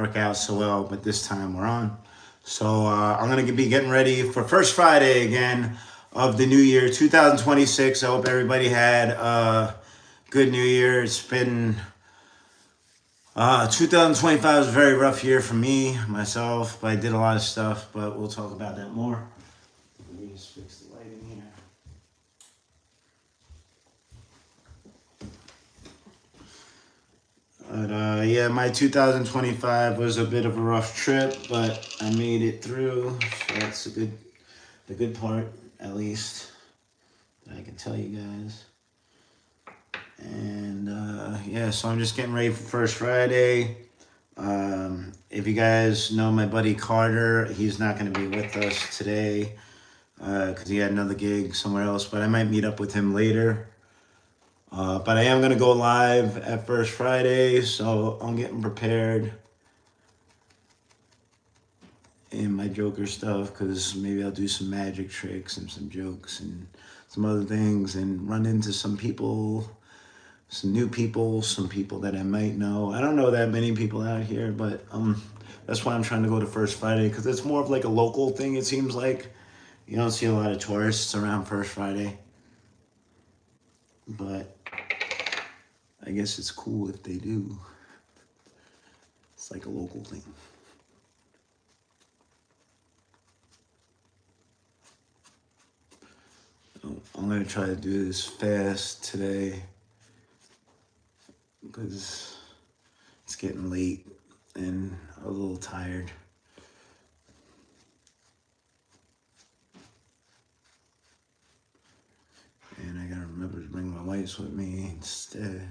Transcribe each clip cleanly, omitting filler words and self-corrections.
work out so well, but this time we're on. So I'm going to be getting ready for first Friday again of the new year, 2026. I hope everybody had a good new year. It's been 2025 was a very rough year for me, myself, but I did a lot of stuff, but we'll talk about that more. Let me just fix the lighting here. But yeah, my 2025 was a bit of a rough trip, but I made it through. So that's the good part, at least, that I can tell you guys. And yeah, so I'm just getting ready for First Friday. If you guys know my buddy Carter, he's not going to be with us today because he had another gig somewhere else, but I might meet up with him later. But I am going to go live at First Friday, so I'm getting prepared in my Joker stuff because maybe I'll do some magic tricks and some jokes and some other things and run into some people, some new people, some people that I might know. I don't know that many people out here, but that's why I'm trying to go to First Friday because it's more of like a local thing, it seems like. You don't see a lot of tourists around First Friday. But I guess it's cool if they do. It's like a local thing. So I'm gonna try to do this fast today because it's getting late and I'm a little tired. And I gotta remember to bring my lights with me instead.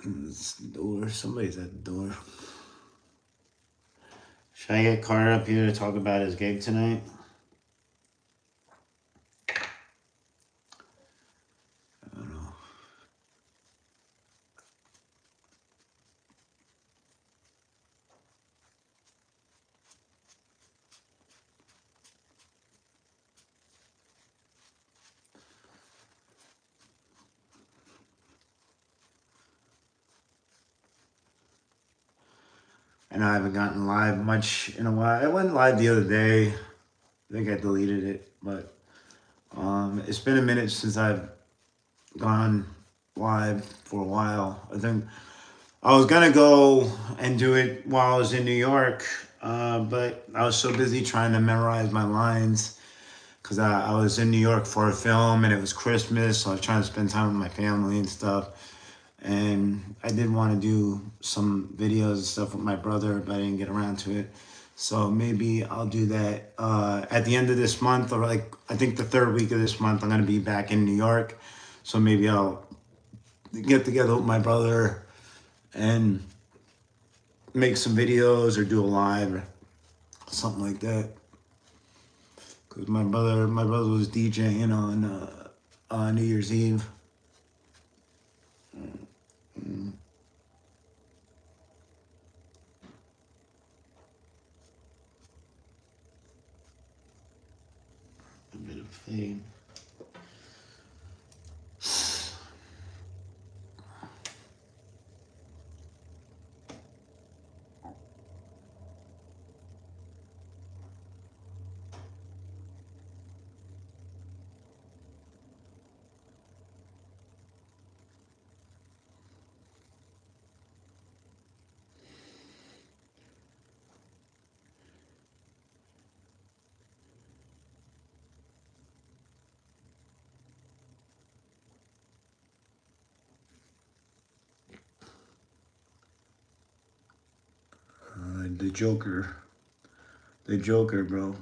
This door, somebody's at the door. Should I get Carter up here to talk about his gig tonight? I don't know. I know I haven't gotten live much in a while. I went live the other day. I think I deleted it, but it's been a minute since I've gone live for a while. I think I was gonna go and do it while I was in New York, but I was so busy trying to memorize my lines because I was in New York for a film and it was Christmas, so I was trying to spend time with my family and stuff. And I did want to do some videos and stuff with my brother, but I didn't get around to it. So maybe I'll do that at the end of this month, or like I think the third week of this month, I'm gonna be back in New York. So maybe I'll get together with my brother and make some videos or do a live or something like that. Cause my brother was DJing on New Year's Eve. A bit of fade. The Joker, bro.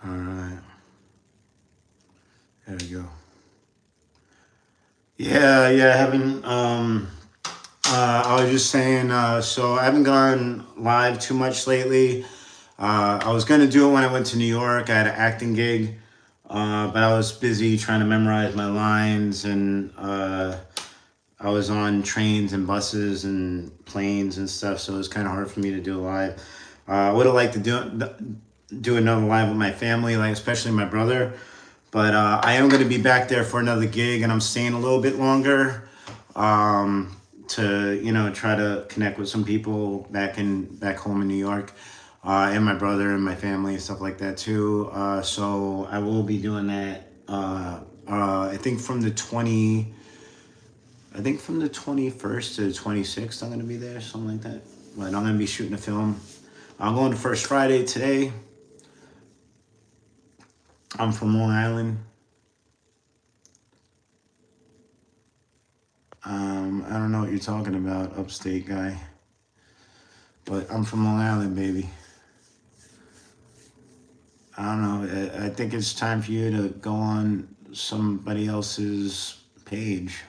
All right. There we go. Yeah, I haven't, I was just saying, so I haven't gone live too much lately. I was gonna do it when I went to New York. I had an acting gig, but I was busy trying to memorize my lines, and I was on trains and buses and planes and stuff, so it was kind of hard for me to do a live. I would have liked to do another live with my family, like especially my brother. But I am going to be back there for another gig, and I'm staying a little bit longer to try to connect with some people back home in New York, and my brother and my family and stuff like that too. So I will be doing that. I think from the 21st to the 26th, I'm going to be there, something like that. But I'm going to be shooting a film. I'm going to First Friday today. I'm from Long Island. I don't know what you're talking about, upstate guy. But I'm from Long Island, baby. I don't know. I think it's time for you to go on somebody else's page.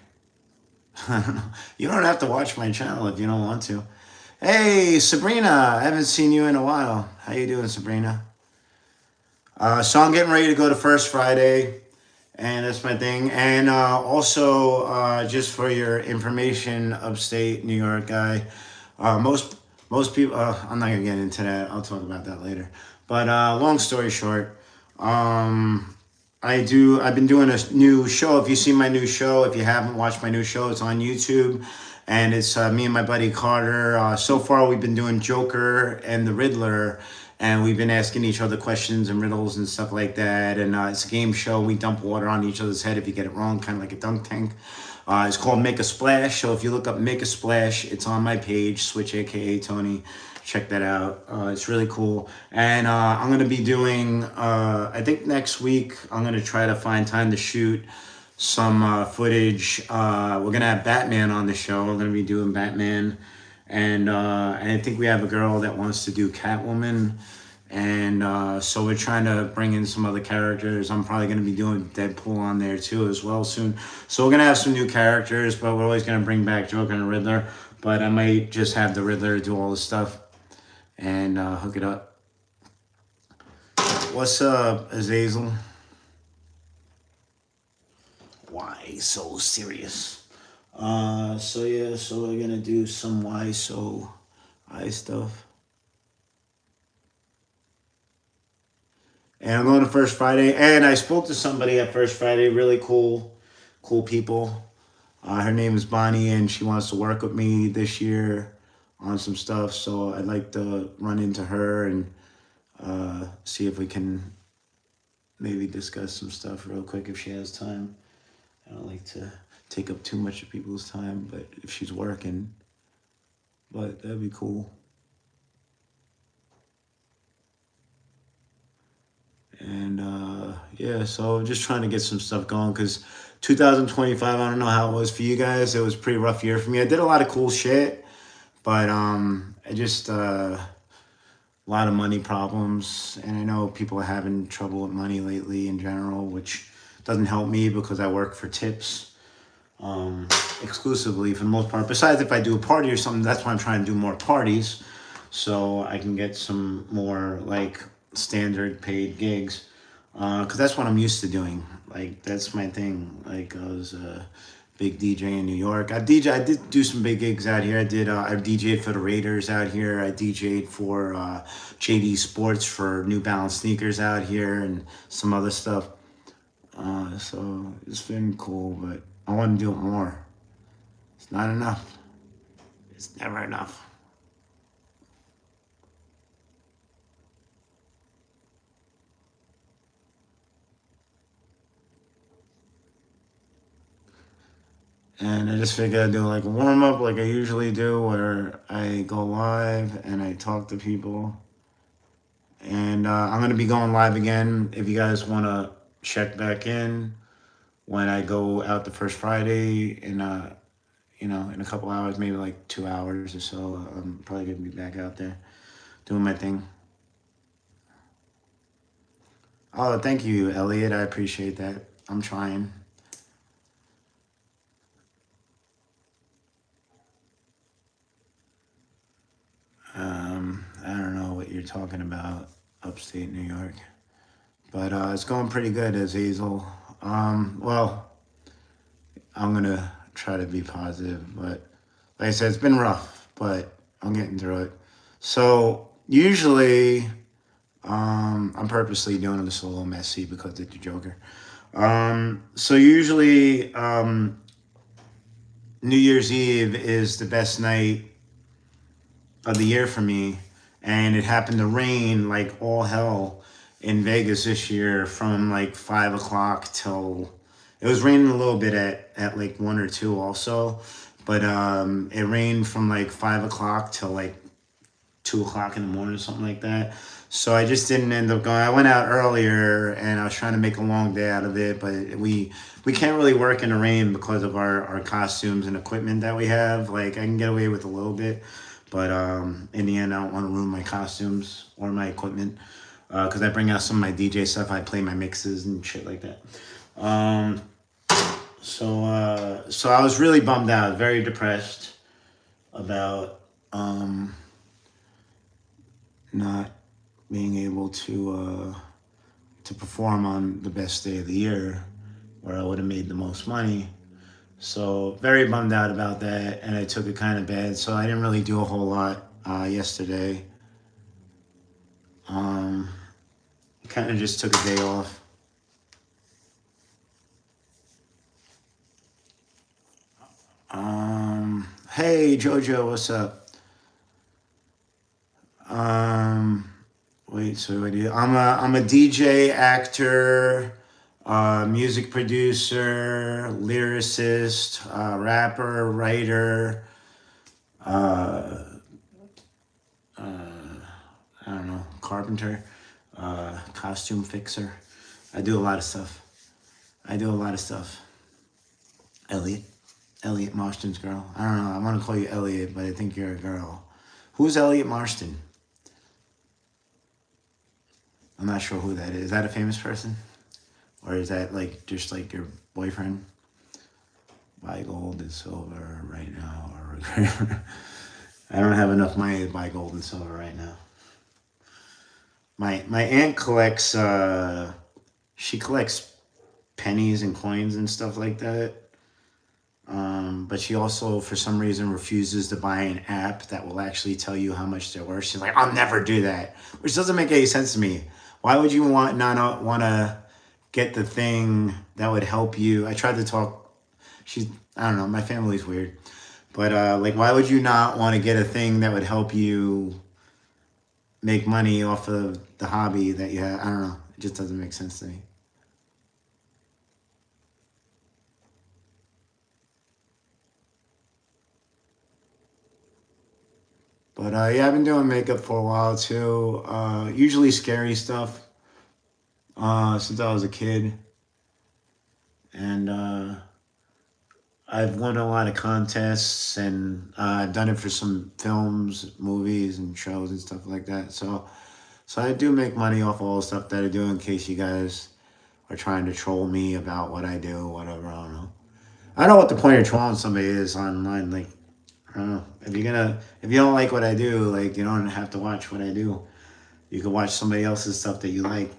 I don't know. You don't have to watch my channel if you don't want to. Hey, Sabrina. I haven't seen you in a while. How you doing, Sabrina? So I'm getting ready to go to First Friday, and that's my thing. And also, just for your information, upstate New York guy, most people. I'm not gonna get into that. I'll talk about that later. But long story short, I've been doing a new show. If you see my new show, if you haven't watched my new show, it's on YouTube, and it's me and my buddy Carter. So far, we've been doing Joker and the Riddler, and we've been asking each other questions and riddles and stuff like that. And it's a game show. We dump water on each other's head if you get it wrong, kind of like a dunk tank. It's called Make a Splash. So if you look up Make a Splash, it's on my page, Switch, a.k.a. Tony. Check that out. It's really cool. And I'm going to be doing, I think next week, I'm going to try to find time to shoot some footage. We're going to have Batman on the show. We're going to be doing Batman. And I think we have a girl that wants to do Catwoman. And so we're trying to bring in some other characters. I'm probably going to be doing Deadpool on there too as well soon. So we're going to have some new characters, but we're always going to bring back Joker and Riddler. But I might just have the Riddler do all the stuff and hook it up. What's up, Azazel? Why so serious? So yeah, so we're going to do some why so I stuff. And I'm going to First Friday. And I spoke to somebody at First Friday. Really cool people. Her name is Bonnie, and she wants to work with me this year on some stuff. So I'd like to run into her and see if we can maybe discuss some stuff real quick if she has time. I don't like to take up too much of people's time, but if she's working, but that'd be cool. And yeah, so just trying to get some stuff going because 2025, I don't know how it was for you guys. It was a pretty rough year for me. I did a lot of cool shit, but I just a lot of money problems, and I know people are having trouble with money lately in general, which doesn't help me because I work for tips exclusively for the most part. Besides, if I do a party or something, that's why I'm trying to do more parties, so I can get some more like standard paid gigs, because that's what I'm used to doing. Like that's my thing. Like I was a big DJ in New York. I did do some big gigs out here. I DJed for the Raiders out here. I DJed for JD Sports for New Balance sneakers out here and some other stuff. So it's been cool, but I want to do it more. It's not enough. It's never enough. And I just figured I'd do like a warm up like I usually do, where I go live and I talk to people. And I'm going to be going live again if you guys want to check back in when I go out the First Friday in in a couple hours, maybe like 2 hours or so. I'm probably going to be back out there doing my thing. Oh, thank you, Elliot. I appreciate that. I'm trying. I don't know what you're you're talking about upstate New York. But it's going pretty good as Hazel. Well, I'm gonna try to be positive, but like I said, it's been rough, but I'm getting through it. So usually, I'm purposely doing this a little messy because it's the Joker. So usually, New Year's Eve is the best night of the year for me, and it happened to rain like all hell in Vegas this year from like 5 o'clock till it was raining a little bit at like 1 or 2 also, but it rained from like 5 o'clock till like 2 o'clock in the morning or something like that. So I just didn't end up going. I went out earlier and I was trying to make a long day out of it, but we can't really work in the rain because of our costumes and equipment that we have. Like I can get away with a little bit, but in the end, I don't want to ruin my costumes or my equipment because I bring out some of my DJ stuff. I play my mixes and shit like that. So I was really bummed out, very depressed about not being able to perform on the best day of the year where I would have made the most money. So very bummed out about that, and I took it kind of bad. So I didn't really do a whole lot yesterday. Kind of just took a day off. Hey Jojo, what's up? Wait, so what do you? I'm a DJ, actor, music producer, lyricist, rapper, writer. I don't know, carpenter, costume fixer. I do a lot of stuff. Elliot Marston's girl. I don't know. I want to call you Elliot, but I think you're a girl. Who's Elliot Marston? I'm not sure who that is. Is that a famous person? Or is that like just like your boyfriend? Buy gold and silver right now. Or I don't have enough money to buy gold and silver right now. My aunt collects she collects pennies and coins and stuff like that. But she also, for some reason, refuses to buy an app that will actually tell you how much they're worth. She's like, I'll never do that, which doesn't make any sense to me. Why would you not want to get the thing that would help you? I tried to talk. I don't know. My family's weird, but like, why would you not want to get a thing that would help you make money off of the hobby that you have? I don't know. It just doesn't make sense to me. But yeah, I've been doing makeup for a while too. Usually scary stuff since I was a kid. And I've won a lot of contests and I've done it for some films, movies, and shows and stuff like that. So I do make money off all the stuff that I do in case you guys are trying to troll me about what I do, whatever. I don't know. I don't know what the point of trolling somebody is online. Like, I don't know. If you don't like what I do, like you don't have to watch what I do. You can watch somebody else's stuff that you like.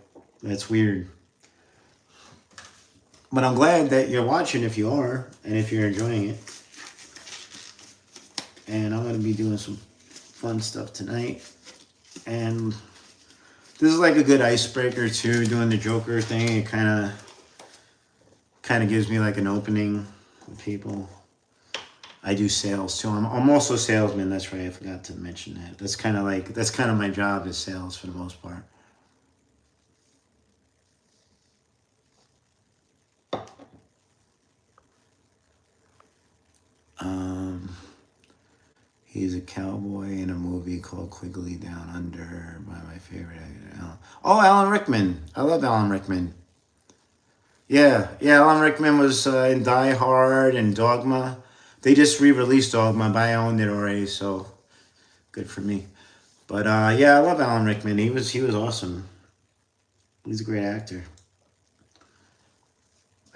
That's weird. But I'm glad that you're watching if you are, and if you're enjoying it. And I'm gonna be doing some fun stuff tonight. And this is like a good icebreaker too, doing the Joker thing. It kinda gives me like an opening with people. I do sales too. I'm also a salesman. That's right. I forgot to mention that. That's kind of my job is sales for the most part. He's a cowboy in a movie called Quigley Down Under by my favorite actor. Oh, Alan Rickman. I love Alan Rickman. Yeah. Alan Rickman was in Die Hard and Dogma. They just re-released Dogma, but I owned it already, so good for me. But yeah, I love Alan Rickman. He was awesome. He's a great actor.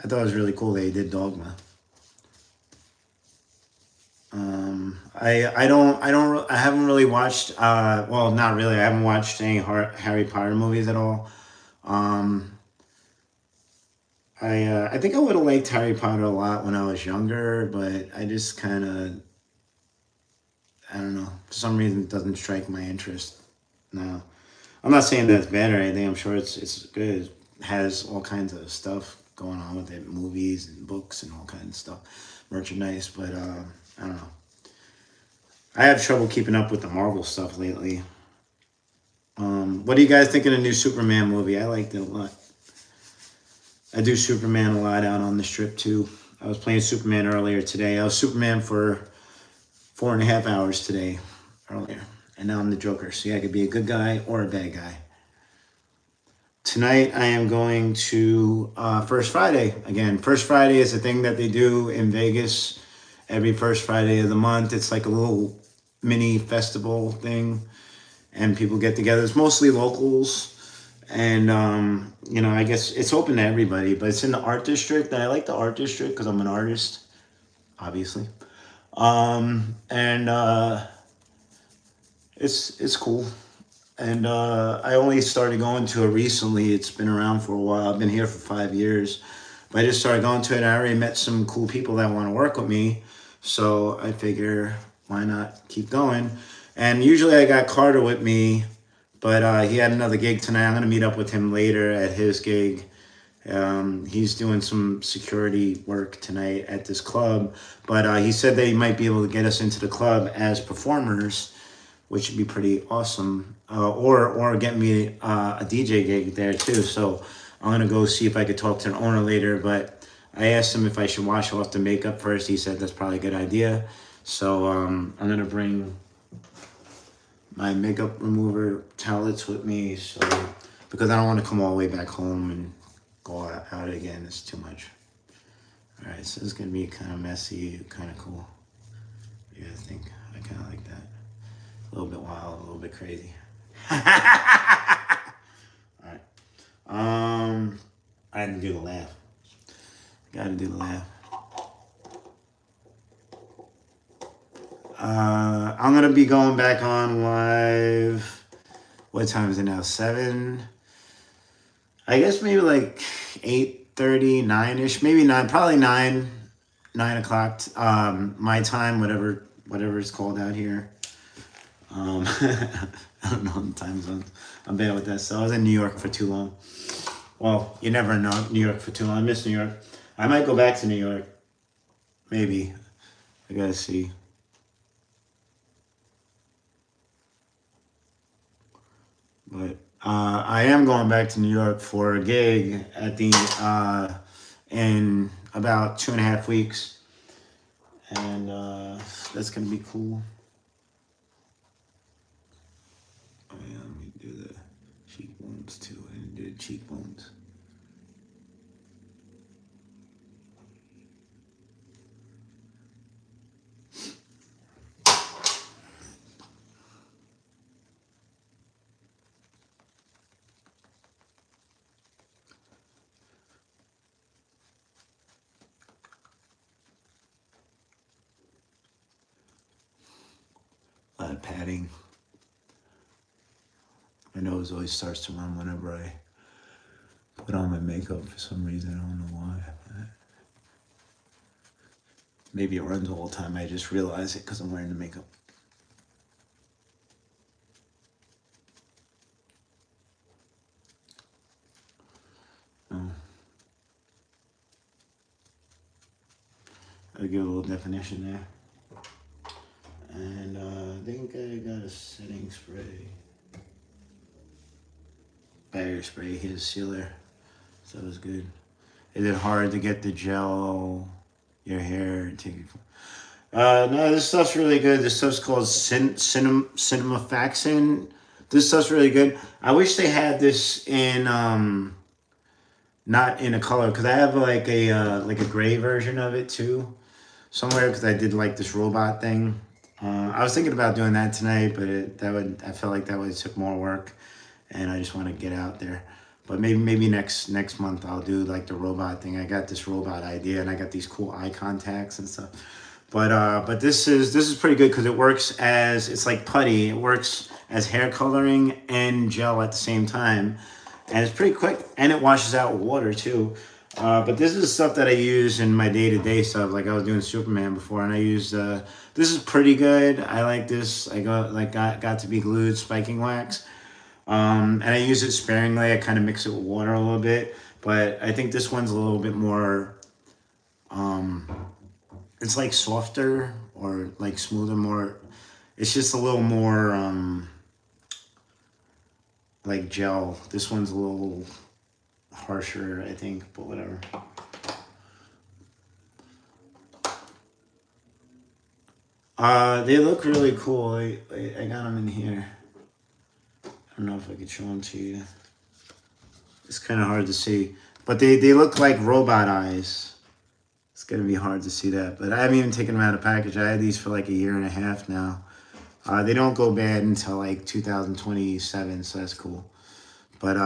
I thought it was really cool that he did Dogma. I haven't really watched. Well, not really. I haven't watched any Harry Potter movies at all. Um, I think I would have liked Harry Potter a lot when I was younger, but I just kind of, I don't know, for some reason it doesn't strike my interest now. I'm not saying that it's bad or anything. I'm sure it's good. It has all kinds of stuff going on with it, movies and books and all kinds of stuff, merchandise. But I don't know. I have trouble keeping up with the Marvel stuff lately. What do you guys think of the new Superman movie? I liked it a lot. I do Superman a lot out on the strip too. I was playing Superman earlier today. I was Superman for 4.5 hours today earlier. And now I'm the Joker. See, I could be a good guy or a bad guy. Tonight I am going to First Friday again. First Friday is a thing that they do in Vegas every first Friday of the month. It's like a little mini festival thing, and people get together. It's mostly locals, and I guess it's open to everybody. But it's in the art district, and I like the art district because I'm an artist, obviously. And it's cool. And I only started going to it recently. It's been around for a while. I've been here for 5 years. But I just started going to it, and I already met some cool people that want to work with me. So I figure, why not keep going? And usually I got Carter with me, but he had another gig tonight. I'm going to meet up with him later at his gig. He's doing some security work tonight at this club. But he said that he might be able to get us into the club as performers, which would be pretty awesome. Or get me a DJ gig there too. So I'm gonna go see if I could talk to the owner later. But I asked him if I should wash off the makeup first. He said that's probably a good idea. So I'm gonna bring my makeup remover towelettes with me. So because I don't want to come all the way back home and go out again. It's too much. All right, so it's gonna be kind of messy, kind of cool. Yeah, I think I kind of like that. A little bit wild, a little bit crazy. All right. I had to do the laugh. Gotta do the laugh. I'm gonna be going back on live. What time is it now? 7. I guess maybe like 8:30, 9ish, maybe 9, probably 9 o'clock. My time, whatever it's called out here. I don't know the time zones. I'm bad with that. So I was in New York for too long. Well, you never know New York for too long. I miss New York. I might go back to New York. Maybe. I gotta see. But I am going back to New York for a gig at the in about 2.5 weeks, and that's gonna be cool. Oh yeah, let me do the cheekbones too. I didn't do the cheekbones. A lot of padding. My nose always starts to run whenever I put on my makeup for some reason. I don't know why. Maybe it runs all the time. I just realize it because I'm wearing the makeup. Oh. I'll give a little definition there. And I think I got a setting spray. Barrier spray, his sealer. So it was good. Is it hard to get the gel, your hair, no, this stuff's really good. This stuff's called Cinemafaxin. This stuff's really good. I wish they had this in not in a color, because I have like a gray version of it too somewhere, because I did like this robot thing. I was thinking about doing that tonight, but I felt like that would took more work, and I just want to get out there. But maybe next month I'll do like the robot thing. I got this robot idea, and I got these cool eye contacts and stuff. But this is pretty good because it works as it's like putty. It works as hair coloring and gel at the same time, and it's pretty quick and it washes out water too. But this is stuff that I use in my day to day stuff. Like I was doing Superman before, and I used this is pretty good. I like this. I got to be glued spiking wax, and I use it sparingly. I kind of mix it with water a little bit, but I think this one's a little bit more. Um, it's like softer or like smoother, more. It's just a little more like gel. This one's a little harsher, I think, but whatever. They look really cool. I got them in here. I don't know if I could show them to you. It's kind of hard to see, but they look like robot eyes. It's gonna be hard to see that, but I haven't even taken them out of package. I had these for like a year and a half now. They don't go bad until like 2027, so that's cool. But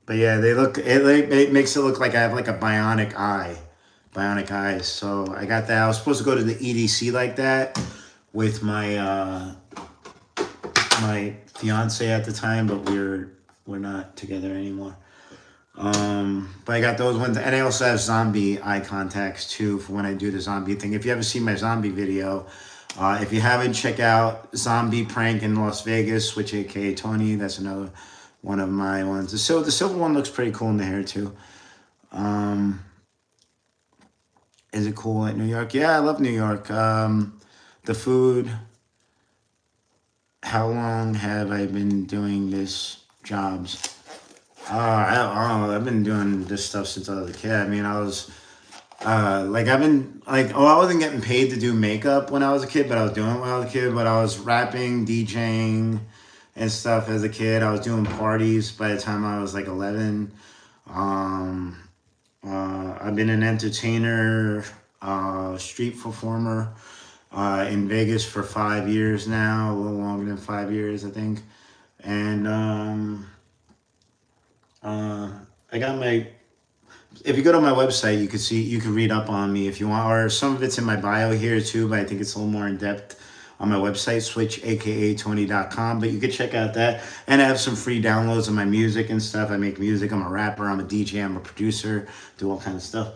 yeah, they look. It makes it look like I have like a bionic eyes. So I got that. I was supposed to go to the EDC like that with my fiance at the time, but we're not together anymore. But I got those ones, and I also have zombie eye contacts too for when I do the zombie thing. If you ever seen my zombie video, if you haven't, check out Zombie Prank in Las Vegas, which a.k.a. Tony. That's another one of my ones. The silver one looks pretty cool in the hair too. Is it cool at New York? Yeah, I love New York. The food. How long have I been doing this jobs? I've been doing this stuff since I was a kid. I mean, I've been like, oh, I wasn't getting paid to do makeup when I was a kid, but I was doing it when I was a kid. But I was rapping, DJing, and stuff as a kid. I was doing parties by the time I was like 11. I've been an entertainer, street performer, in Vegas for 5 years now, a little longer than 5 years, I think. And I got my. If you go to my website, you can read up on me if you want, or some of it's in my bio here too, but I think it's a little more in depth on my website, switch aka Tony.com. But you could check out that, and I have some free downloads of my music and stuff. I make music. I'm a rapper. I'm a DJ. I'm a producer. Do all kinds of stuff.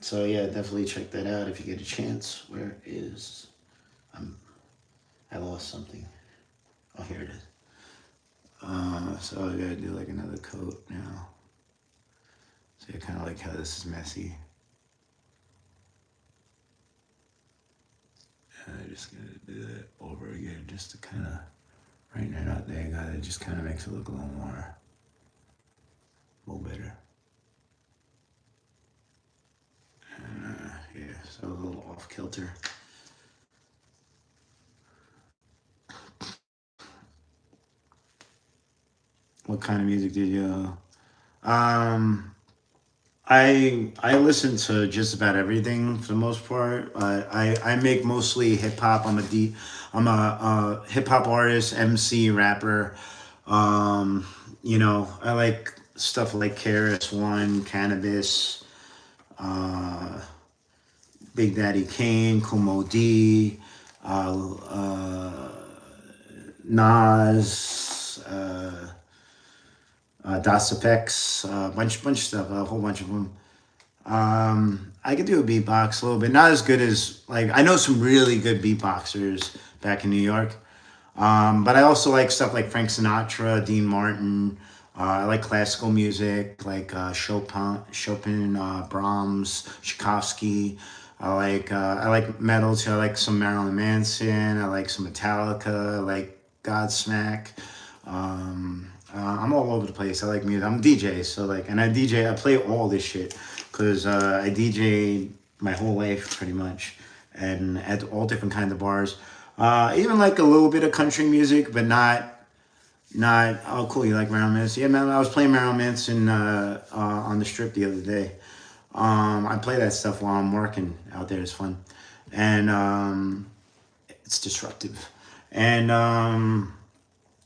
So yeah, definitely check that out if you get a chance. Where is I lost something. Oh, here it is. So I gotta do like another coat now. So I kind of like how this is messy. And I just gotta do that over again just to kind of right there, not there. God, it just kind of makes it look a little better. And yeah, so a little off kilter. What kind of music did you? I listen to just about everything for the most part. I make mostly hip hop. I'm a hip hop artist, MC, rapper. I like stuff like KRS One, Cannabis, uh, Big Daddy Kane, Kumo D, Nas. Das Effects, bunch of stuff, a whole bunch of them. I could do a beatbox a little bit, not as good as like I know some really good beatboxers back in New York, but I also like stuff like Frank Sinatra, Dean Martin. I like classical music like Chopin, Brahms, Tchaikovsky. I like metal too. I like some Marilyn Manson. I like some Metallica. I like Godsmack. I'm all over the place. I like music. I'm a DJ, so like, and I play all this shit because I DJ my whole life pretty much, and at all different kinds of bars. Even like a little bit of country music, but not. Oh, cool. You like Marilyn Manson? Yeah, man. I was playing Marilyn Manson on the strip the other day. I play that stuff while I'm working out there. It's fun, and it's disruptive, and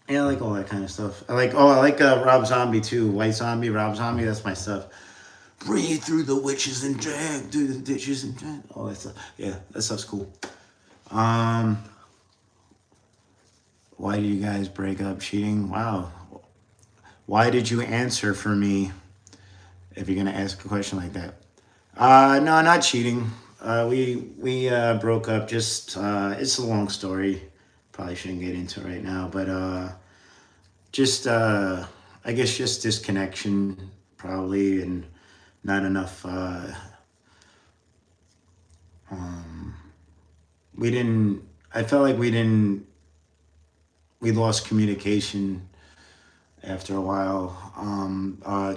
yeah, I like all that kind of stuff. I like Rob Zombie too. White Zombie, Rob Zombie, that's my stuff. breathe through the witches and drag through the ditches and drag. All that stuff. Yeah, that stuff's cool. Why do you guys break up? Cheating? Wow. Why did you answer for me if you're gonna ask a question like that? No, not cheating. We broke up. Just it's a long story. Probably shouldn't get into it right now, but just I guess just disconnection probably, and not enough. We didn't. I felt like we didn't. We lost communication after a while.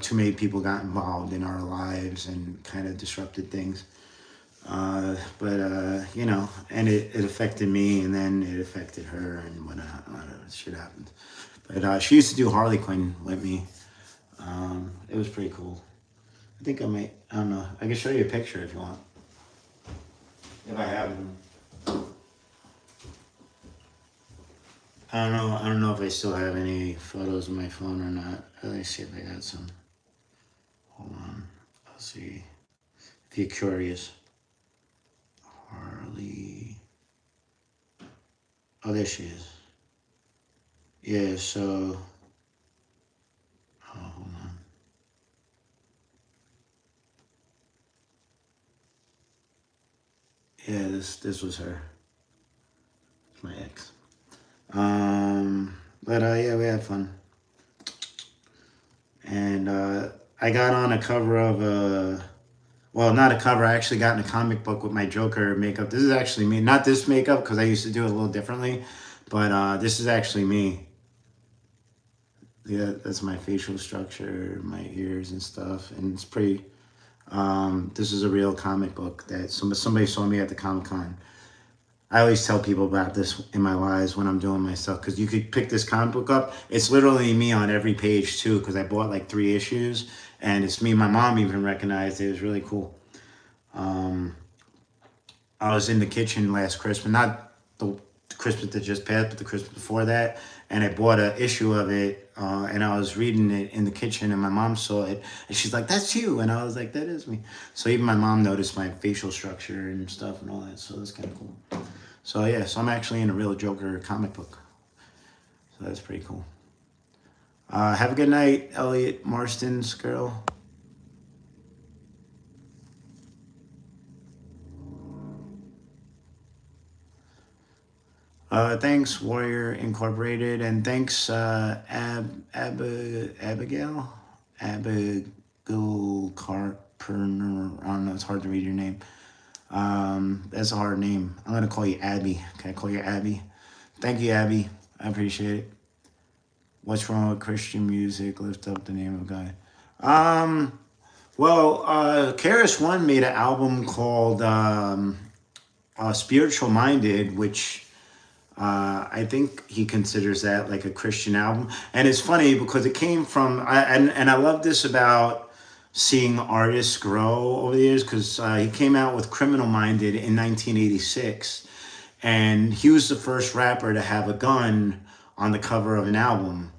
Too many people got involved in our lives and kind of disrupted things. But you know, and it affected me, and then it affected her, and whatnot. Shit happened. But she used to do Harley Quinn with me. It was pretty cool. I think I might. I don't know. I can show you a picture if you want. If I have them. I don't know. I don't know if I still have any photos on my phone or not. Let me see if I got some. Hold on. I'll see. If you're curious. Harley. Oh, there she is. Yeah, so. Oh, hold on. Yeah, this was her. It's my ex. But yeah, we had fun. And I got on a cover of well, not a cover. I actually got in a comic book with my Joker makeup. This is actually me. Not this makeup, because I used to do it a little differently. But this is actually me. Yeah, that's my facial structure, my ears and stuff. And it's pretty... this is a real comic book that somebody saw me at the Comic-Con. I always tell people about this in my lives when I'm doing my stuff, because you could pick this comic book up. It's literally me on every page too, because I bought like 3 issues, and it's me. My mom even recognized it. It was really cool. I was in the kitchen last Christmas, not the Christmas that just passed, but the Christmas before that, and I bought an issue of it, and I was reading it in the kitchen, and my mom saw it, and she's like, "That's you," and I was like, "That is me." So even my mom noticed my facial structure and stuff and all that, so that's kind of cool. So yeah, so I'm actually in a real Joker comic book, so that's pretty cool. Have a good night, Elliot Marston's girl. Thanks, Warrior Incorporated, and thanks, Abigail Carpenter. I don't know, it's hard to read your name. That's a hard name. I'm gonna call you Abby. Can I call you Abby? Thank you, Abby. I appreciate it. What's wrong with Christian music? Lift up the name of God. Well, Karis One made an album called Spiritual Minded, which I think he considers that like a Christian album. And it's funny because it came from, and I love this about seeing artists grow over the years, because he came out with Criminal Minded in 1986. And he was the first rapper to have a gun on the cover of an album.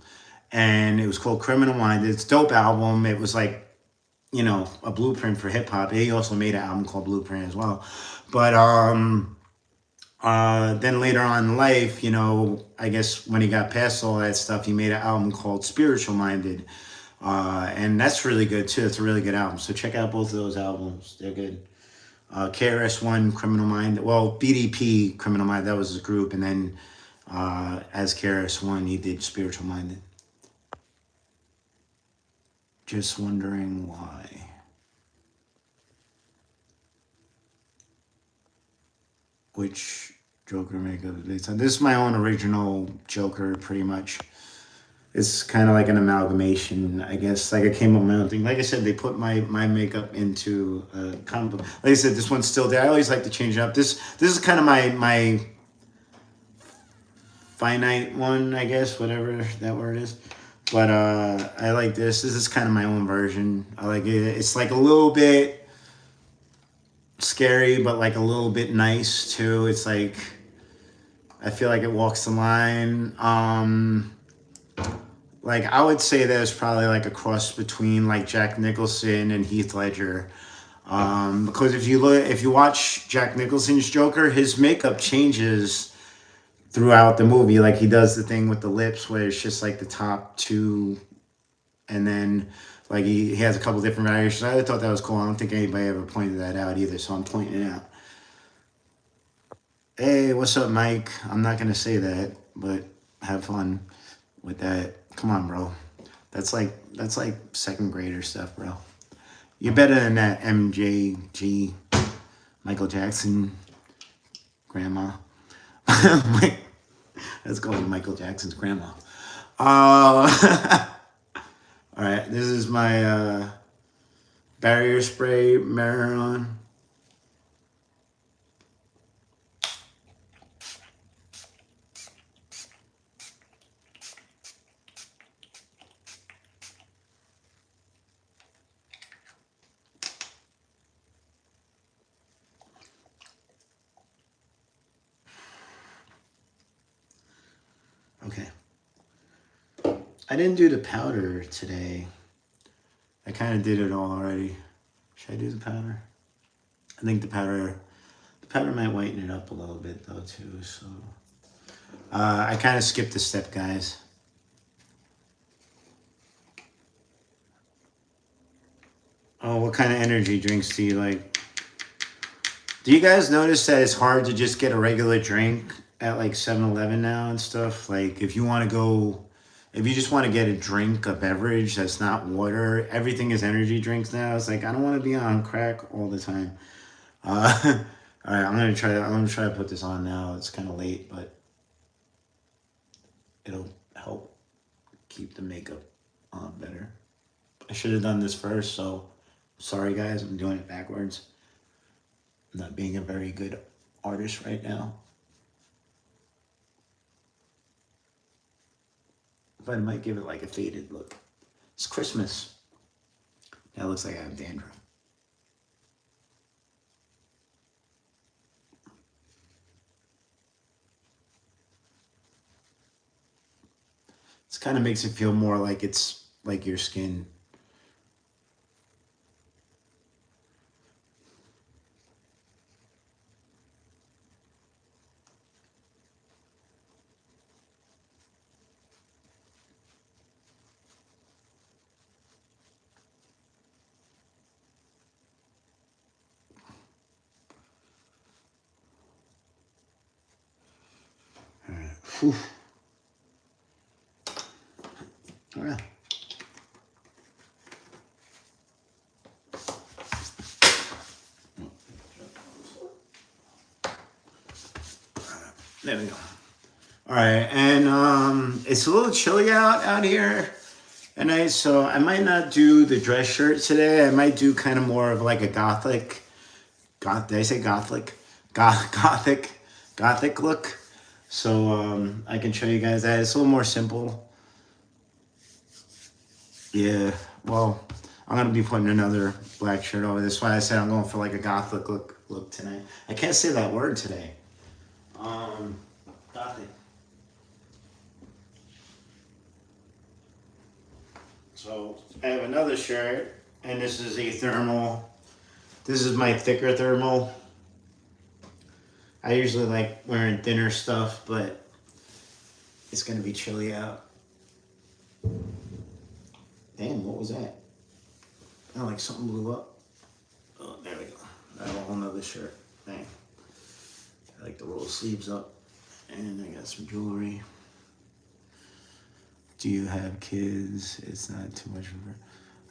And it was called Criminal Minded. It's a dope album. It was like, you know, a blueprint for hip hop. He also made an album called Blueprint as well. But then later on in life, you know, I guess when he got past all that stuff, he made an album called Spiritual Minded. And that's really good too. It's a really good album. So check out both of those albums. They're good. KRS-One, Criminal Mind. Well, BDP, Criminal Mind, that was his group. And then as KRS-One, he did Spiritual Minded. Just wondering why. Which Joker makeup is based on? This is my own original Joker, pretty much. It's kind of like an amalgamation, I guess. Like I came up with my own thing. Like I said, they put my makeup into a comic book. Like I said, this one's still there. I always like to change it up. This is kind of my finite one, I guess, whatever that word is. But I like this. This is kind of my own version. I like it. It's like a little bit scary, but like a little bit nice too. It's like, I feel like it walks the line. like I would say there's probably like a cross between like Jack Nicholson and Heath Ledger. Because if you watch Jack Nicholson's Joker, his makeup changes throughout the movie. Like he does the thing with the lips where it's just like the top two, and then like he has a couple different variations. I thought that was cool. I don't think anybody ever pointed that out either, so I'm pointing it out. Hey, what's up, Mike? I'm not gonna say that, but have fun with that. Come on, bro. That's like second grader stuff, bro. You're better than that, MJG, Michael Jackson, grandma. Wait, let's go with Michael Jackson's grandma. All right, this is my barrier spray Maron. Okay. I didn't do the powder today. I kind of did it all already. Should I do the powder? I think the powder might whiten it up a little bit though too. So I kind of skipped a step, guys. Oh, what kind of energy drinks do you like? Do you guys notice that it's hard to just get a regular drink at like 7-Eleven now and stuff? Like if you want to go, if you just want to get a drink, a beverage that's not water, everything is energy drinks now. It's like I don't want to be on crack all the time. All right, I'm gonna try to put this on now. It's kind of late, but it'll help keep the makeup on better. I should have done this first, so sorry guys, I'm doing it backwards. I'm not being a very good artist right now. But I might give it like a faded look. It's Christmas. That looks like I have dandruff. This kind of makes it feel more like it's like your skin. All right. Whew. All right. There we go. All right, and it's a little chilly out here at night, so I might not do the dress shirt today. I might do kind of more of like a gothic. Did I say gothic? Gothic look. So I can show you guys that. It's a little more simple. Yeah. Well, I'm gonna be putting another black shirt over. That's why I said I'm going for like a gothic look tonight. I can't say that word today. Gothic. So I have another shirt, and this is a thermal. This is my thicker thermal. I usually like wearing thinner stuff, but it's gonna be chilly out. Damn, what was that? Oh, like something blew up. Oh, there we go. I have a whole nother shirt. Dang. I like the roll sleeves up. And I got some jewelry. Do you have kids? It's not too much of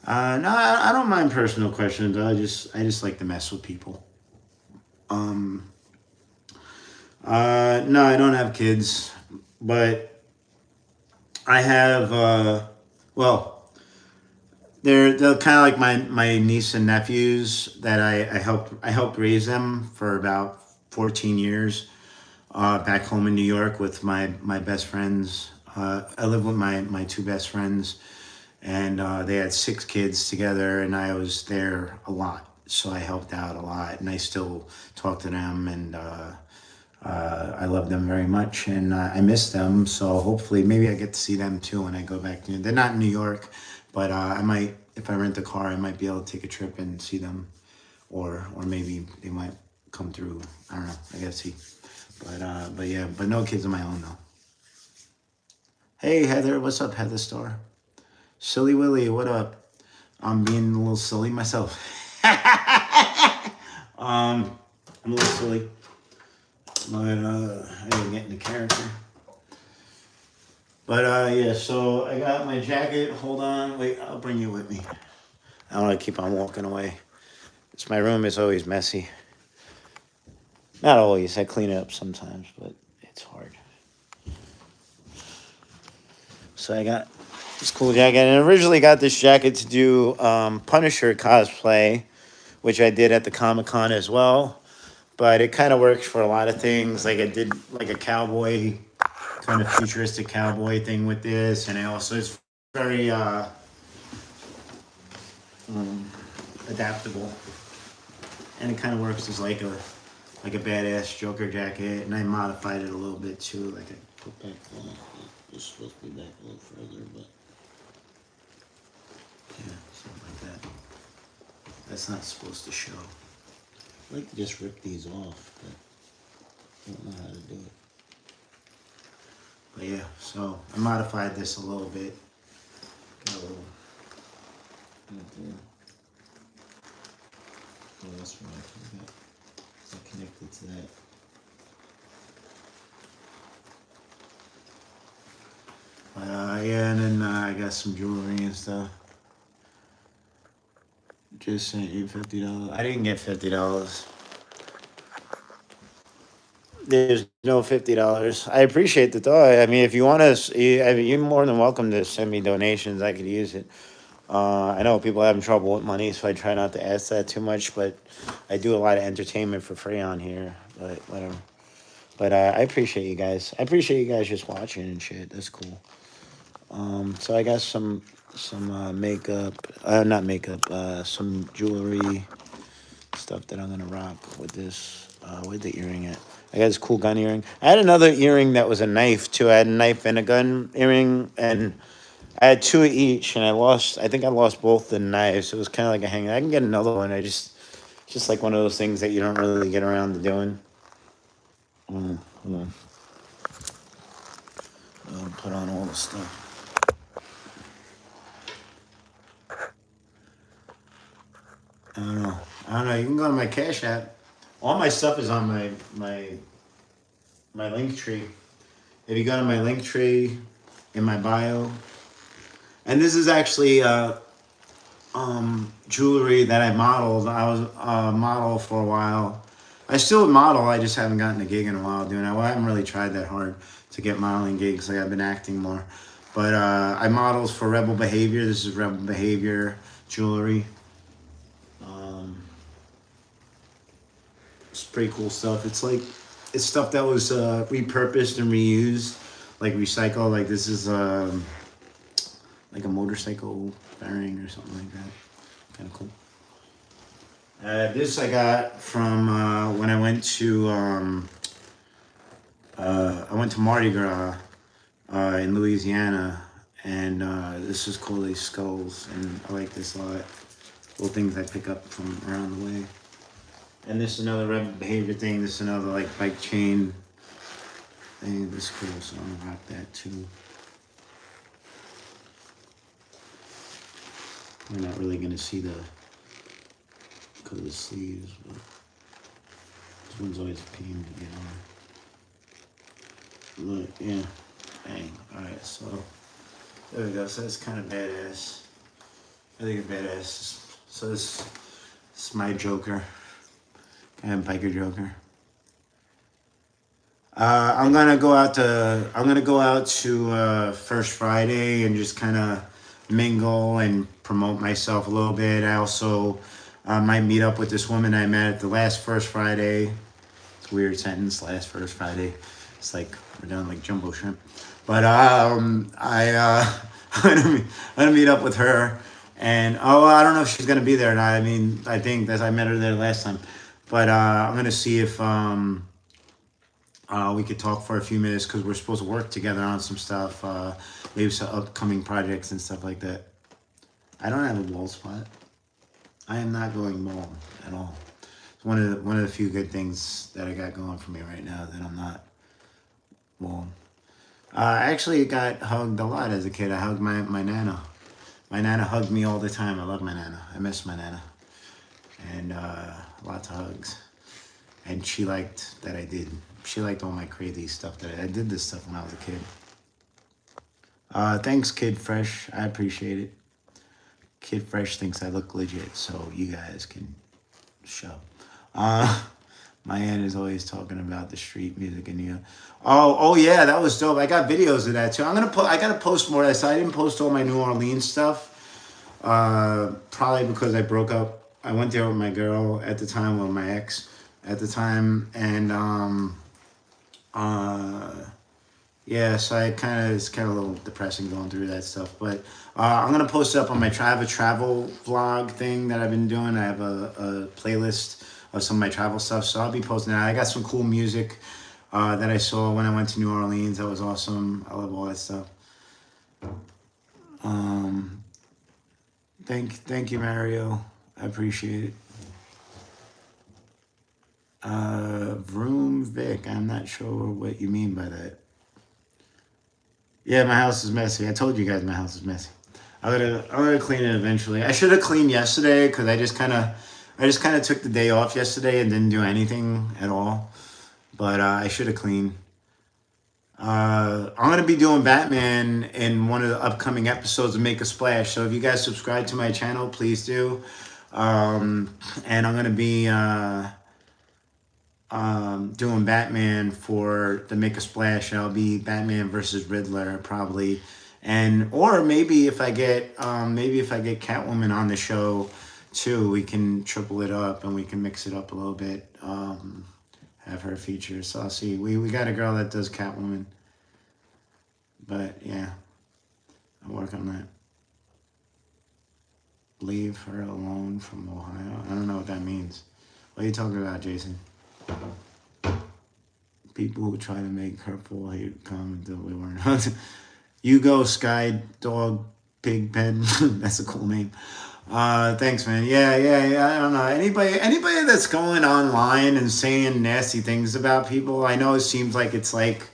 a... no, I don't mind personal questions. I just like to mess with people. No, I don't have kids, but I have, well, they're kind of like my niece and nephews that I helped raise them for about 14 years. Back home in New York with my best friends. I live with my two best friends, and they had 6 kids together, and I was there a lot. So I helped out a lot, and I still talk to them, and I love them very much, and I miss them. So hopefully, maybe I get to see them too when I go back to. They're not in New York, but I might, if I rent a car, I might be able to take a trip and see them, or maybe they might come through. I don't know. I gotta see. But yeah, but no kids of my own though. Hey Heather, what's up, Heather Star? Silly Willy, what up? I'm being a little silly myself. I'm a little silly, but I didn't get into character. But yeah, so I got my jacket. Hold on, wait, I'll bring you with me. I don't want to keep on walking away. It's my room is always messy. Not always. I clean it up sometimes, but it's hard. So I got this cool jacket, and I originally got this jacket to do Punisher cosplay, which I did at the Comic-Con as well. But it kind of works for a lot of things. Like I did like a cowboy, kind of futuristic cowboy thing with this, and it also is very adaptable, and it kind of works as like a badass Joker jacket. And I modified it a little bit too, like I put back. It's supposed to be back a little further, but yeah, something like that. That's not supposed to show. I like to just rip these off, but I don't know how to do it. But yeah, so I modified this a little bit. Got a little right there. Oh, that's right. I connected to that. Yeah, and then I got some jewelry and stuff. Just sent you $50. I didn't get $50. There's no $50. I appreciate the thought. I mean, if you want to, you're more than welcome to send me donations. I could use it. I know people are having trouble with money, so I try not to ask that too much. But I do a lot of entertainment for free on here. But whatever. But I appreciate you guys. I appreciate you guys just watching and shit. That's cool. So I got some makeup. Not makeup. Some jewelry stuff that I'm gonna rock with this. Where's the earring at? I got this cool gun earring. I had another earring that was a knife too. I had a knife and a gun earring, and I had two of each, and I think I lost both the knives. It was kind of like a hang. I can get another one. Just like one of those things that you don't really get around to doing. Hold on. I'll put on all the stuff. I don't know. You can go to my Cash App. All my stuff is on my link tree. If you go to my link tree in my bio, and this is actually jewelry that I modeled. I was a model for a while. I still model. I just haven't gotten a gig in a while doing it. Well, I haven't really tried that hard to get modeling gigs. Like I've been acting more. But I models for Rebel Behavior. This is Rebel Behavior jewelry. It's pretty cool stuff. It's stuff that was repurposed and reused, like recycled. Like this is like a motorcycle bearing or something like that. Kind of cool. This I got from when I went to Mardi Gras in Louisiana, and this is called these skulls, and I like this a lot. Little things I pick up from around the way. And this is another Rebel Behavior thing. This is another like bike chain thing. This is cool, so I'm gonna rock that too. We're not really gonna see because of the sleeves, but this one's always a pain to get on. Look, yeah, bang. All right, so there we go. So that's kind of badass. I think it's badass. So this is my Joker. And biker Joker. I'm gonna go out to First Friday and just kind of mingle and promote myself a little bit. I also might meet up with this woman I met at the last First Friday. It's a weird sentence. Last First Friday. It's like we're down like jumbo shrimp. But I'm gonna meet up with her, and I don't know if she's gonna be there or not. I mean, I think that I met her there last time. But I'm gonna see if we could talk for a few minutes because we're supposed to work together on some stuff, maybe some upcoming projects and stuff like that. I don't have a bald spot. I am not going bald at all. It's one of the few good things that I got going for me right now that I'm not bald. I actually got hugged a lot as a kid. I hugged my nana. My nana hugged me all the time. I love my nana. I miss my nana. And lots of hugs. And she liked that I did. She liked all my crazy stuff that I did this stuff when I was a kid. Thanks, Kid Fresh. I appreciate it. Kid Fresh thinks I look legit, so you guys can show. My aunt is always talking about the street music in New York. Oh yeah, that was dope. I got videos of that too. I gotta post more of that. So I didn't post all my New Orleans stuff. Probably because I broke up. I went there with my girl at the time, with my ex at the time, and yeah, so it's kind of a little depressing going through that stuff. But I'm gonna post it up on my travel vlog thing that I've been doing. I have a playlist of some of my travel stuff, so I'll be posting that. I got some cool music that I saw when I went to New Orleans. That was awesome. I love all that stuff. Thank you, Mario. I appreciate it. Vroom Vic. I'm not sure what you mean by that. Yeah, my house is messy. I told you guys my house is messy. I'm gonna clean it eventually. I should have cleaned yesterday because I just kind of took the day off yesterday and didn't do anything at all. But I should have cleaned. I'm gonna be doing Batman in one of the upcoming episodes of Make a Splash. So if you guys subscribe to my channel, please do. And I'm gonna be doing Batman for the Make a Splash. I'll be Batman versus Riddler probably, and or maybe if I get Catwoman on the show too, we can triple it up and we can mix it up a little bit. Have her feature. So I'll see. We got a girl that does Catwoman, but yeah, I'll work on that. Leave her alone from Ohio. I don't know what that means. What are you talking about, Jason? People who try to make hurtful hate comment that we weren't. You go, Sky Dog Pig Pen. That's a cool name. Thanks, man. Yeah. I don't know. Anybody that's going online and saying nasty things about people, I know it seems like it's like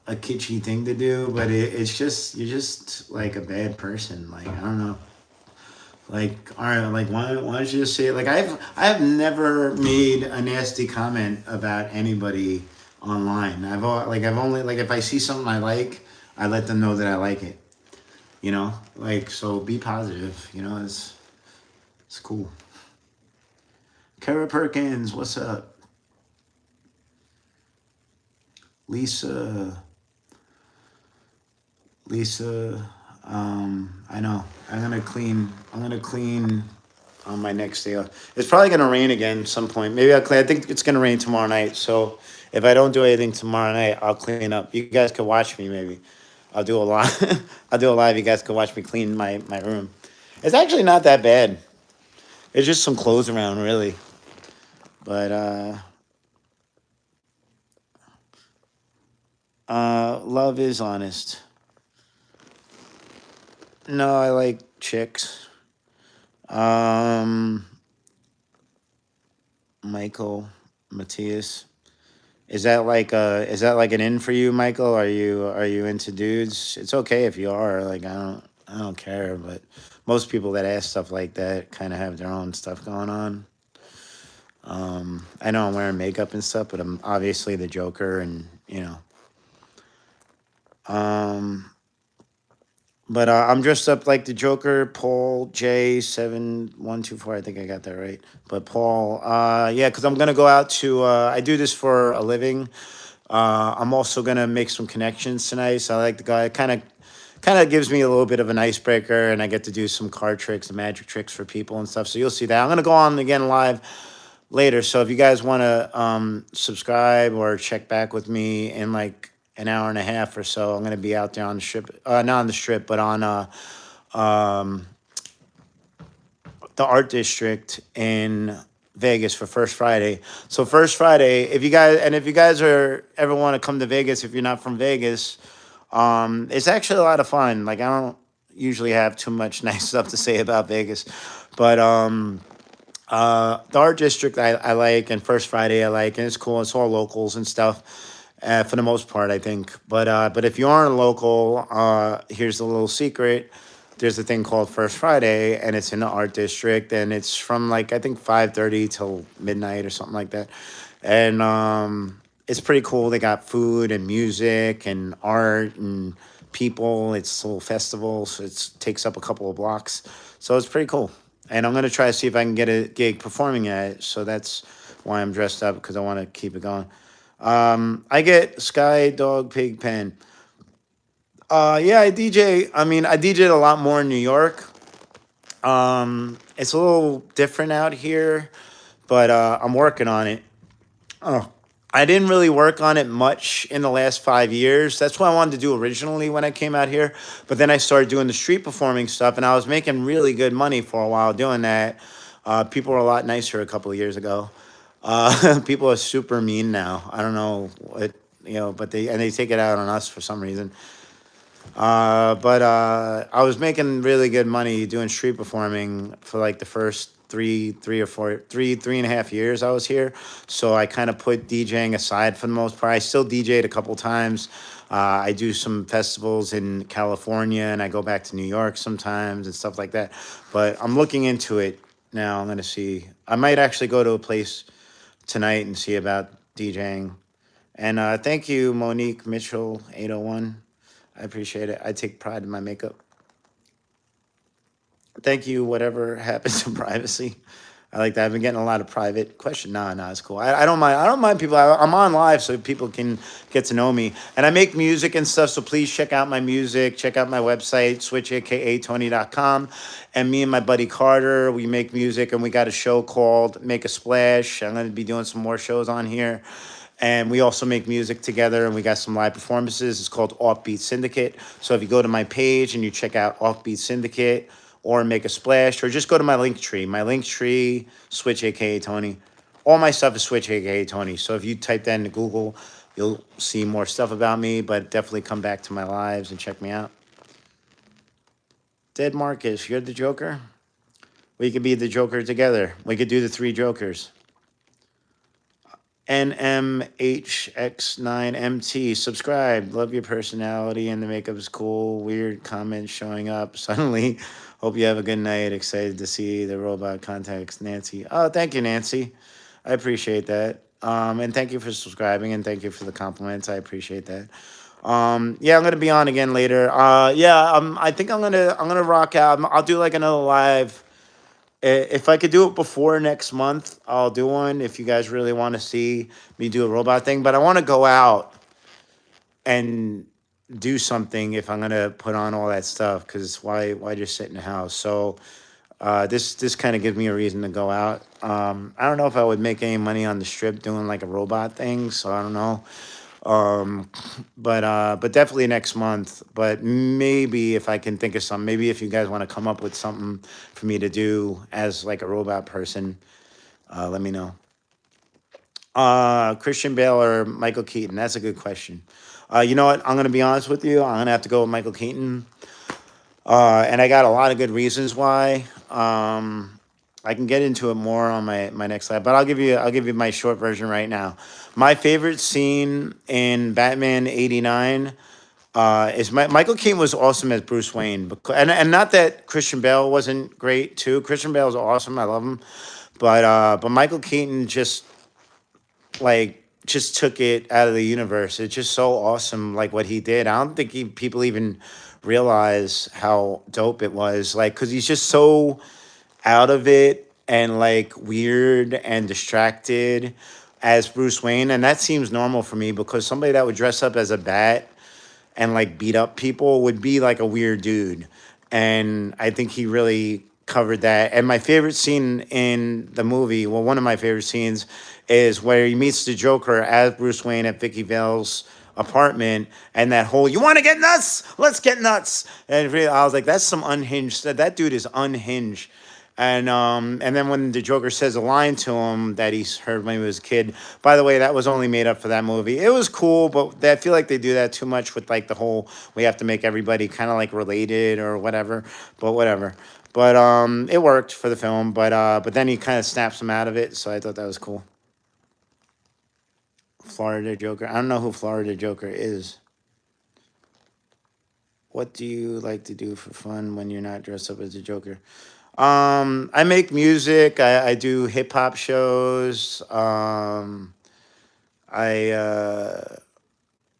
a kitschy thing to do, but it's just, you're just like a bad person. Like, I don't know. Like, all right, like why don't you just say it? Like I've never made a nasty comment about anybody online. I've only like if I see something I like, I let them know that I like it. You know, like, so be positive. You know, it's cool. Kara Perkins, what's up? Lisa, I know. I'm gonna clean on my next day off. It's probably gonna rain again at some point. Maybe I'll clean. I think it's gonna rain tomorrow night. So if I don't do anything tomorrow night, I'll clean up. You guys could watch me maybe. I'll do a live. I'll do a live. You guys can watch me clean my room. It's actually not that bad. It's just some clothes around, really. But love is honest. No, I like chicks. Michael, Matthias. Is that like an in for you, Michael? Are you into dudes? It's okay if you are. Like, I don't care, but most people that ask stuff like that kind of have their own stuff going on. I know I'm wearing makeup and stuff, but I'm obviously the Joker, and you know. But I'm dressed up like the Joker, Paul J7124. I think I got that right. But Paul, yeah, because I'm gonna go out to. I do this for a living. I'm also gonna make some connections tonight. So I like the guy. Kind of gives me a little bit of an icebreaker, and I get to do some card tricks and magic tricks for people and stuff. So you'll see that. I'm gonna go on again live later. So if you guys want to subscribe or check back with me in like an hour and a half or so, I'm going to be out there on the strip, not on the strip, but on the art district in Vegas for First Friday. So First Friday, if you guys are ever want to come to Vegas, if you're not from Vegas, it's actually a lot of fun. Like I don't usually have too much nice stuff to say about Vegas, but the art district I like, and First Friday I like, and it's cool. It's all locals and stuff, for the most part, I think. But if you aren't a local, here's a little secret. There's a thing called First Friday, and it's in the art district, and it's from like I think 5:30 till midnight or something like that, and it's pretty cool. They got food and music and art and people. It's a little festival, so it takes up a couple of blocks, so it's pretty cool. And I'm gonna try to see if I can get a gig performing at it. So that's why I'm dressed up, because I want to keep it going. I get Sky Dog Pig Pen. Yeah, I DJ. I mean, I DJed a lot more in New York. It's a little different out here, but I'm working on it. Oh, I didn't really work on it much in the last 5 years. That's what I wanted to do originally when I came out here. But then I started doing the street performing stuff, and I was making really good money for a while doing that. People were a lot nicer a couple of years ago. People are super mean now. I don't know what, but they take it out on us for some reason. But I was making really good money doing street performing for like the first three and a half years I was here. So I kind of put DJing aside for the most part. I still DJed a couple times. I do some festivals in California, and I go back to New York sometimes and stuff like that. But I'm looking into it now. I'm gonna see. I might actually go to a place tonight and see about DJing. And thank you, Monique Mitchell 801. I appreciate it. I take pride in my makeup. Thank you, whatever happens to privacy. I like that. I've been getting a lot of private question. Nah, it's cool. I don't mind. I don't mind people. I'm on live so people can get to know me. And I make music and stuff, so please check out my music. Check out my website, switch, a.k.a. Tony.com. And me and my buddy Carter, we make music, and we got a show called Make a Splash. I'm going to be doing some more shows on here. And we also make music together, and we got some live performances. It's called Offbeat Syndicate. So if you go to my page and you check out Offbeat Syndicate or Make a Splash, or just go to my link tree. My link tree, Switch aka Tony. All my stuff is Switch aka Tony. So if you type that into Google, you'll see more stuff about me, but definitely come back to my lives and check me out. Dead Marcus, you're the Joker? We could be the Joker together. We could do the three Jokers. NMHX9MT, subscribe. Love your personality, and the makeup is cool. Weird comments showing up suddenly. Hope you have a good night. Excited to see the robot contacts Nancy. Oh, thank you, Nancy. I appreciate that. And thank you for subscribing, and thank you for the compliments. I appreciate that. Yeah, I'm gonna be on again later. I think I'm gonna rock out. I'll do like another live. If I could do it before next month, I'll do one. If you guys really want to see me do a robot thing, but I want to go out and do something if I'm gonna put on all that stuff. Because why just sit in the house? So this kind of gives me a reason to go out. I don't know if I would make any money on the strip doing like a robot thing. So I don't know. But definitely next month. But maybe if I can think of something, maybe if you guys want to come up with something for me to do as like a robot person, let me know. Christian Bale or Michael Keaton? That's a good question. You know what? I'm gonna be honest with you. I'm gonna have to go with Michael Keaton. And I got a lot of good reasons why. I can get into it more on my next slide, but I'll give you my short version right now. My favorite scene in Batman '89 is Michael Keaton was awesome as Bruce Wayne, and not that Christian Bale wasn't great too. Christian Bale is awesome. I love him, but Michael Keaton just took it out of the universe. It's just so awesome, like what he did. I don't think people even realize how dope it was, like, because he's just so out of it and like weird and distracted as Bruce Wayne. And that seems normal for me, because somebody that would dress up as a bat and like beat up people would be like a weird dude. And I think he really covered that. And my favorite scene in the movie, well, one of my favorite scenes, is where he meets the Joker as Bruce Wayne at Vicky Vale's apartment, and that whole "you want to get nuts? Let's get nuts." And I was like, that's some unhinged. That dude is unhinged. And then when the Joker says a line to him that he's heard when he was a kid. By the way, that was only made up for that movie. It was cool, but I feel like they do that too much with like the whole we have to make everybody kind of like related or whatever. But whatever. But it worked for the film. But then he kind of snaps him out of it, so I thought that was cool. Florida Joker. I don't know who Florida Joker is. What do you like to do for fun when you're not dressed up as a Joker? I make music. I do hip hop shows. I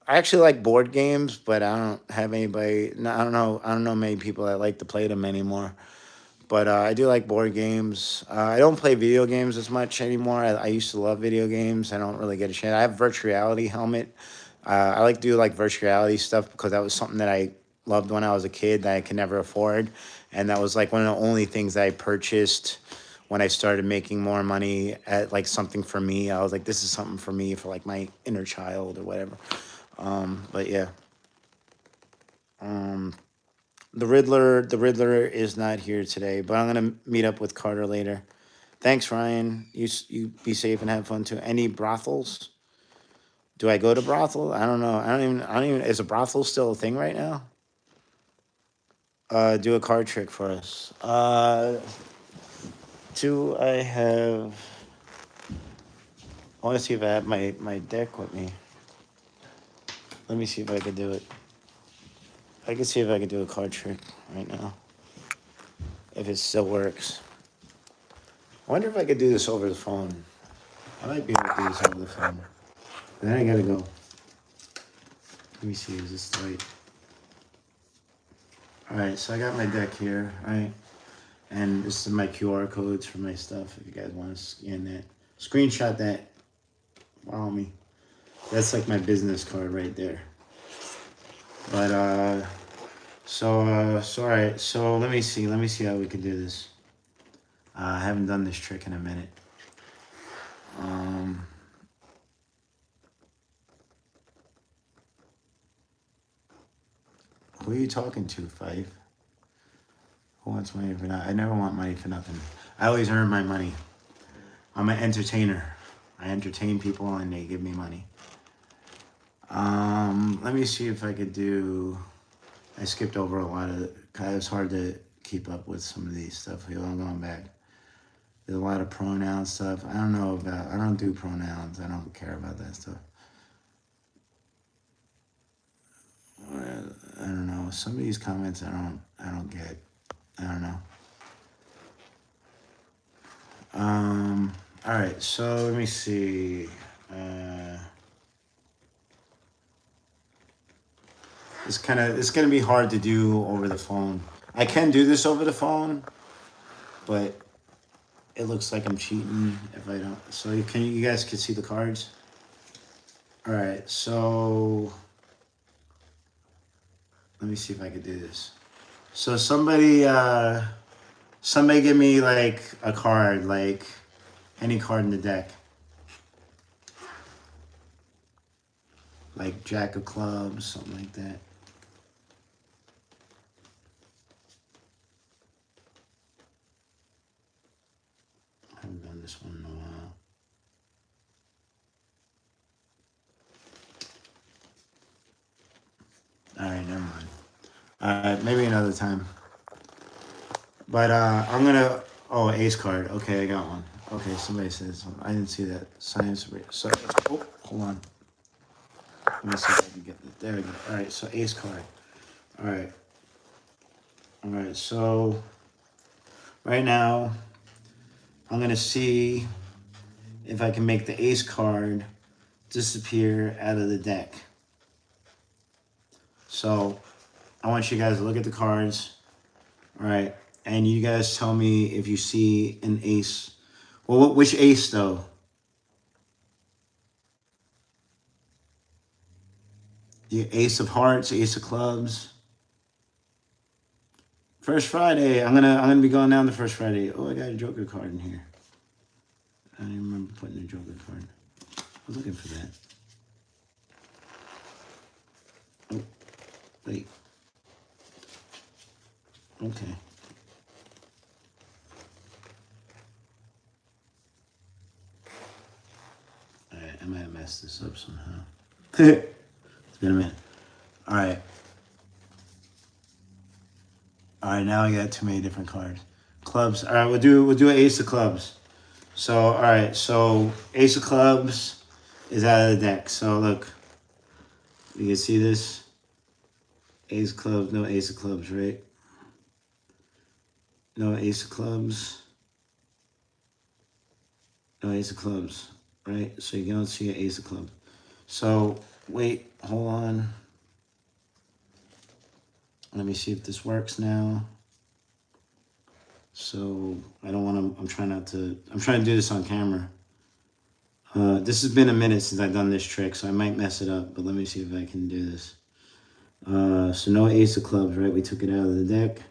actually like board games, but I don't have anybody. No, I don't know. I don't know many people that like to play them anymore. But I do like board games. I don't play video games as much anymore. I used to love video games. I don't really get a chance. I have a virtual reality helmet. I like to do like virtual reality stuff because that was something that I loved when I was a kid that I could never afford, and that was like one of the only things that I purchased when I started making more money at like something for me. I was like, this is something for me for like my inner child or whatever. But yeah. Um, the Riddler is not here today, but I'm gonna meet up with Carter later. Thanks, Ryan. You be safe and have fun too. Any brothels? Do I go to brothel? I don't know. I don't even. Is a brothel still a thing right now? Do a card trick for us. Do I have? I want to see if I have my deck with me. Let me see if I can do it. I can see if I can do a card trick right now. If it still works. I wonder if I could do this over the phone. I might be able to do this over the phone. But then I gotta go. Let me see, is this right? Alright, so I got my deck here, right? And this is my QR codes for my stuff if you guys want to scan that. Screenshot that. Follow me. That's like my business card right there. But so alright, so let me see how we can do this. I haven't done this trick in a minute. Who are you talking to, Fife? Who wants money for nothing? I never want money for nothing. I always earn my money. I'm an entertainer. I entertain people and they give me money. Let me see if I could do. I skipped over a lot of. It was hard to keep up with some of these stuff. Here, I'm going back. There's a lot of pronoun stuff. I don't know about. I don't do pronouns. I don't care about that stuff. I don't know. Some of these comments I don't get. I don't know. All right. So let me see. It's gonna be hard to do over the phone. I can do this over the phone, but it looks like I'm cheating if I don't. So you guys can see the cards. All right. So let me see if I can do this. So somebody give me like a card, like any card in the deck. Like Jack of Clubs, something like that. I haven't done this one in a while. Alright, never mind. Maybe another time. But I'm gonna. Oh, ace card. Okay, I got one. Okay, somebody says I didn't see that. Science. So, oh, hold on. Let me see if I can get it. There we go. All right, so ace card. All right. All right. So right now, I'm gonna see if I can make the ace card disappear out of the deck. So I want you guys to look at the cards. All right. And you guys tell me if you see an ace. Well, which ace though? The ace of hearts, ace of clubs. First Friday. I'm gonna be going down the first Friday. Oh, I got a Joker card in here. I don't even remember putting a Joker card. I was looking for that. Oh, wait. Okay. mess this up somehow. It's been a minute. All right. All right, now I got too many different cards. Clubs. All right, we'll do an ace of clubs. So all right, so ace of clubs is out of the deck. So look, you can see this. Ace of clubs, no ace of clubs, right? No ace of clubs. No ace of clubs, right? So you don't see an ace of clubs. So wait, hold on. Let me see if this works now. So I don't want to, I'm trying to do this on camera. This has been a minute since I've done this trick, so I might mess it up, but let me see if I can do this. So no ace of clubs, right? We took it out of the deck.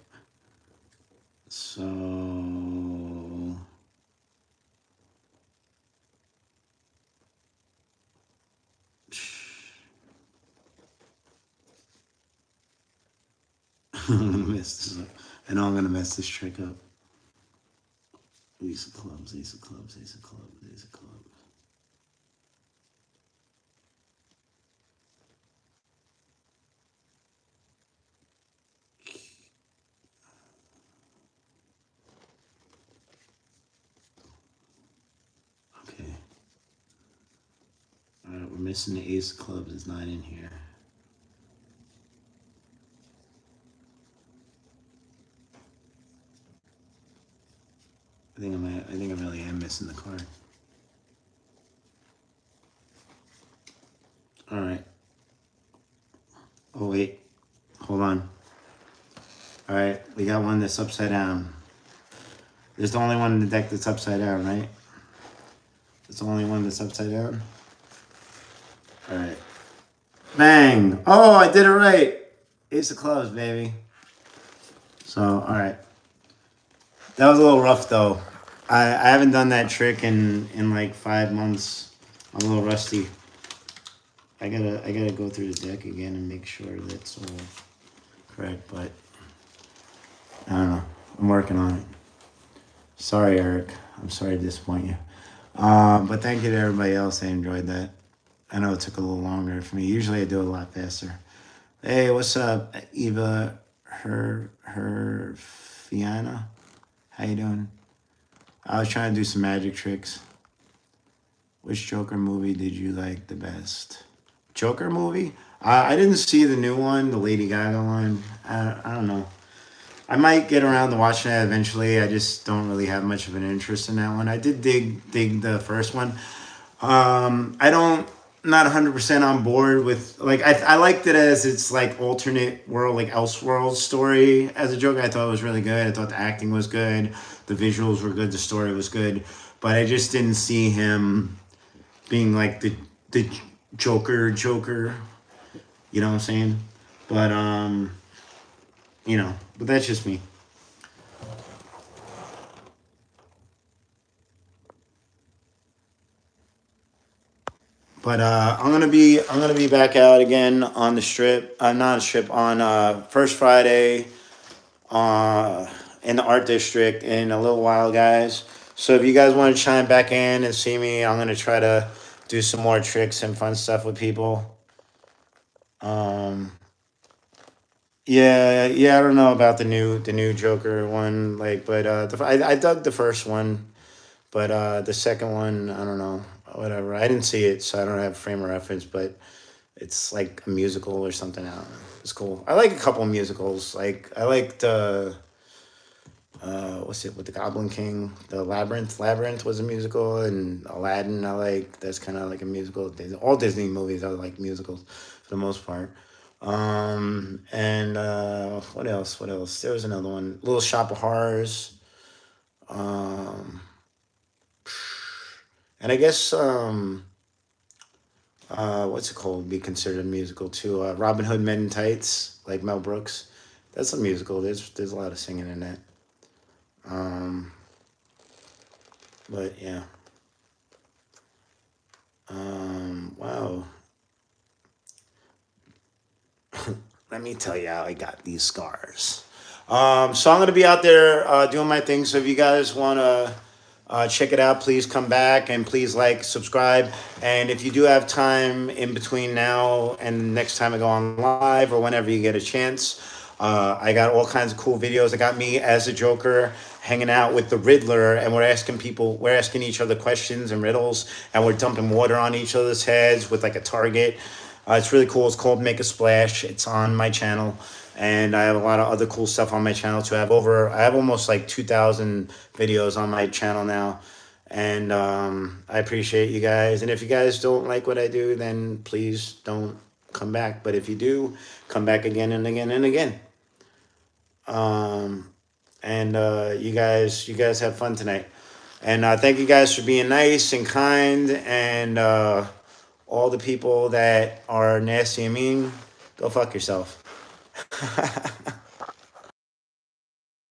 So I'm gonna mess this up. I know I'm gonna mess this trick up. Ace of clubs, ace of clubs, ace of clubs, ace of clubs. Okay. Alright, we're missing the ace of clubs. It's not in here. I think I really am missing the card. Alright. Oh wait. Hold on. Alright, we got one that's upside down. There's the only one in the deck that's upside down, right? It's the only one that's upside down. Alright. Bang! Oh, I did it right! Ace of clubs, baby. So, alright. That was a little rough though. I haven't done that trick in like 5 months. I'm a little rusty. I gotta go through the deck again and make sure that's all correct, but I don't know. I'm working on it. Sorry, Eric. I'm sorry to disappoint you. But thank you to everybody else. I enjoyed that. I know it took a little longer for me. Usually I do it a lot faster. Hey, what's up, Eva her Fiona? How you doing? I was trying to do some magic tricks. Which Joker movie did you like the best? Joker movie? I didn't see the new one, the Lady Gaga one. I don't know. I might get around to watching that eventually. I just don't really have much of an interest in that one. I did dig the first one. Not 100% on board with, like, I liked it as it's like alternate world, like Elseworld story as a Joker. I thought it was really good. I thought the acting was good. The visuals were good. The story was good. But I just didn't see him being like the Joker. You know what I'm saying? But, but that's just me. But I'm gonna be back out again on the strip. Not a strip on First Friday, in the art district in a little while, guys. So if you guys want to chime back in and see me, I'm gonna try to do some more tricks and fun stuff with people. Yeah, yeah. I don't know about the new Joker one, like, but I dug the first one, but the second one, I don't know. Whatever. I didn't see it, so I don't have frame of reference, but it's like a musical or something. I don't know. It's cool. I like a couple of musicals. Like I liked what's it with the Goblin King? The Labyrinth. Labyrinth was a musical, and Aladdin. I like that's kind of like a musical. All Disney movies I like musicals for the most part. And what else? What else? There was another one. Little Shop of Horrors. Um, and I guess what's it called? Be considered a musical too. Robin Hood Men in Tights, like Mel Brooks. That's a musical. There's a lot of singing in that. Um, but yeah. Wow. Let me tell you how I got these scars. So I'm gonna be out there doing my thing. So if you guys wanna Check it out. Please come back and please like, subscribe. And if you do have time in between now and next time I go on live or whenever you get a chance, I got all kinds of cool videos. I got me as a Joker hanging out with the Riddler, and we're asking each other questions and riddles, and we're dumping water on each other's heads with like a target. It's really cool. It's called Make a Splash. It's on my channel. And I have a lot of other cool stuff on my channel too. I have almost like 2,000 videos on my channel now. And I appreciate you guys. And if you guys don't like what I do, then please don't come back. But if you do, come back again and again and again. You guys have fun tonight. And thank you guys for being nice and kind. And all the people that are nasty and mean, go fuck yourself.